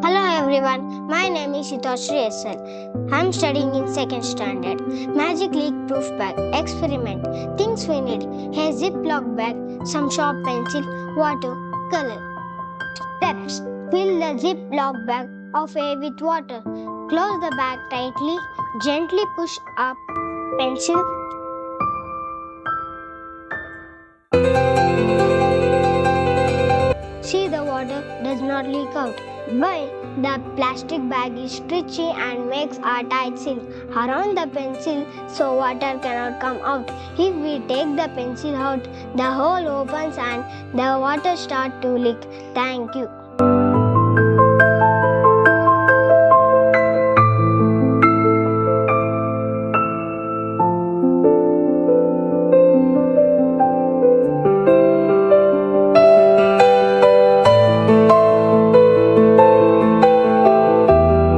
Hello everyone, my name is Hitoshri SL. I'm studying in second standard. Magic Leak Proof Bag Experiment. Things we need: a Ziploc bag, some sharp pencil, water, color. Steps: fill the Ziploc bag of air with water. Close the bag tightly. Gently push up pencil. See the water does not leak out. But the plastic bag is stretchy and makes a tight seal around the pencil so water cannot come out. If we take the pencil out, the hole opens and the water starts to leak. Thank you.